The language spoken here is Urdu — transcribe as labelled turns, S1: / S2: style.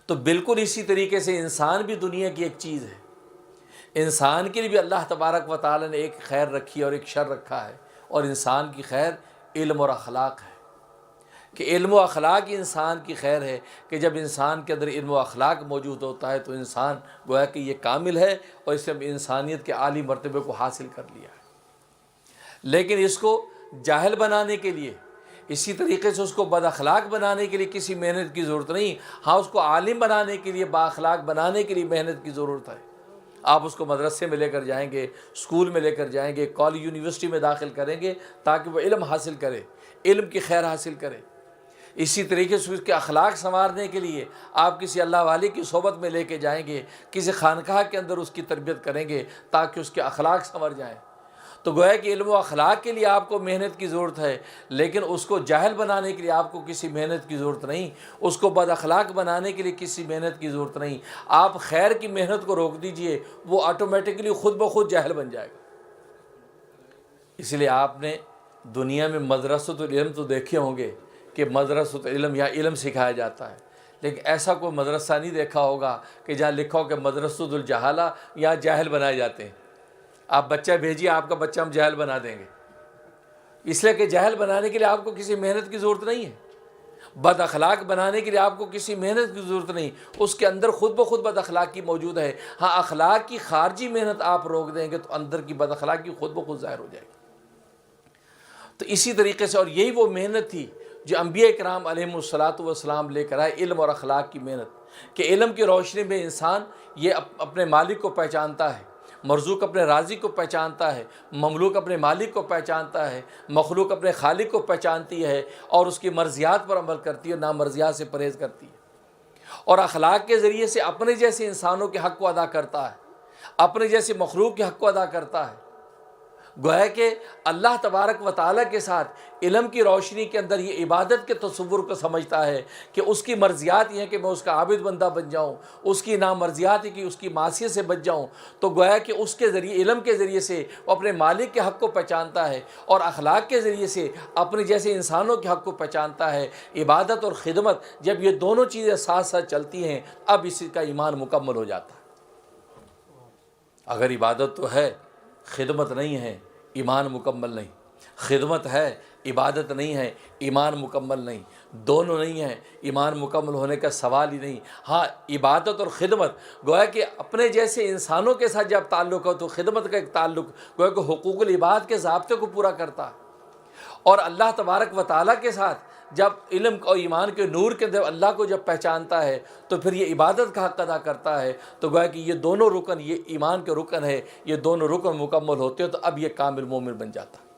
S1: تو بالکل اسی طریقے سے انسان بھی دنیا کی ایک چیز ہے، انسان کے لیے بھی اللہ تبارک و تعالیٰ نے ایک خیر رکھی ہے اور ایک شر رکھا ہے، اور انسان کی خیر علم اور اخلاق ہے، کہ علم و اخلاق ہی انسان کی خیر ہے، کہ جب انسان کے اندر علم و اخلاق موجود ہوتا ہے تو انسان گویا کہ یہ کامل ہے اور اس نے انسانیت کے عالی مرتبے کو حاصل کر لیا ہے۔ لیکن اس کو جاہل بنانے کے لیے، اسی طریقے سے اس کو بد اخلاق بنانے کے لیے کسی محنت کی ضرورت نہیں، ہاں اس کو عالم بنانے کے لیے، با اخلاق بنانے کے لیے محنت کی ضرورت ہے۔ آپ اس کو مدرسے میں لے کر جائیں گے، اسکول میں لے کر جائیں گے، کالج یونیورسٹی میں داخل کریں گے تاکہ وہ علم حاصل کرے، علم کی خیر حاصل کرے۔ اسی طریقے سے اس کے اخلاق سنوارنے کے لیے آپ کسی اللہ والے کی صحبت میں لے کے جائیں گے، کسی خانقاہ کے اندر اس کی تربیت کریں گے تاکہ اس کے اخلاق سنور جائیں۔ تو گویا کہ علم و اخلاق کے لیے آپ کو محنت کی ضرورت ہے، لیکن اس کو جاہل بنانے کے لیے آپ کو کسی محنت کی ضرورت نہیں، اس کو بد اخلاق بنانے کے لیے کسی محنت کی ضرورت نہیں۔ آپ خیر کی محنت کو روک دیجئے، وہ آٹومیٹکلی خود بخود جاہل بن جائے گا۔ اس لیے آپ نے دنیا میں مدرسۃ العلم تو دیکھے ہوں گے کہ مدرسۃ العلم یا علم سکھایا جاتا ہے، لیکن ایسا کوئی مدرسہ نہیں دیکھا ہوگا کہ جہاں لکھا ہو کہ مدرسۃ الجہالہ یا جاہل بنائے جاتے ہیں۔ آپ بچہ بھیجیے، آپ کا بچہ ہم جاہل بنا دیں گے، اس لیے کہ جاہل بنانے کے لیے آپ کو کسی محنت کی ضرورت نہیں ہے، بد اخلاق بنانے کے لیے آپ کو کسی محنت کی ضرورت نہیں، اس کے اندر خود بخود بد اخلاقی موجود ہے۔ ہاں اخلاق کی خارجی محنت آپ روک دیں گے تو اندر کی بد اخلاقی خود بخود ظاہر ہو جائے گی۔ تو اسی طریقے سے، اور یہی وہ محنت تھی جو انبیاء کرام علیہم الصلاۃ والسلام لے کر آئے، علم اور اخلاق کی محنت، کہ علم کی روشنی میں انسان یہ اپنے مالک کو پہچانتا ہے، مرزوق اپنے رازق کو پہچانتا ہے، مملوک اپنے مالک کو پہچانتا ہے، مخلوق اپنے خالق کو پہچانتی ہے اور اس کی مرضیات پر عمل کرتی ہے، نامرضیات سے پرہیز کرتی ہے، اور اخلاق کے ذریعے سے اپنے جیسے انسانوں کے حق کو ادا کرتا ہے، اپنے جیسے مخلوق کے حق کو ادا کرتا ہے۔ گویا کہ اللہ تبارک و تعالیٰ کے ساتھ علم کی روشنی کے اندر یہ عبادت کے تصور کو سمجھتا ہے کہ اس کی مرضیات یہ ہیں کہ میں اس کا عابد بندہ بن جاؤں، اس کی نامرضیات ہے کہ اس کی معصیت سے بچ جاؤں۔ تو گویا کہ اس کے ذریعے، علم کے ذریعے سے وہ اپنے مالک کے حق کو پہچانتا ہے، اور اخلاق کے ذریعے سے اپنے جیسے انسانوں کے حق کو پہچانتا ہے۔ عبادت اور خدمت جب یہ دونوں چیزیں ساتھ ساتھ چلتی ہیں، اب اس کا ایمان مکمل ہو جاتا ہے۔ اگر عبادت تو ہے، خدمت نہیں ہے، ایمان مکمل نہیں، خدمت ہے، عبادت نہیں ہے، ایمان مکمل نہیں، دونوں نہیں ہیں، ایمان مکمل ہونے کا سوال ہی نہیں۔ ہاں عبادت اور خدمت گویا کہ اپنے جیسے انسانوں کے ساتھ جب تعلق ہو تو خدمت کا ایک تعلق گویا کہ حقوق العباد کے ضابطے کو پورا کرتا ہے، اور اللہ تبارک و تعالیٰ کے ساتھ جب علم اور ایمان کے نور کے اندر اللہ کو جب پہچانتا ہے تو پھر یہ عبادت کا حق ادا کرتا ہے۔ تو گویا کہ یہ دونوں رکن، یہ ایمان کے رکن ہے، یہ دونوں رکن مکمل ہوتے ہیں تو اب یہ کامل مومن بن جاتا ہے۔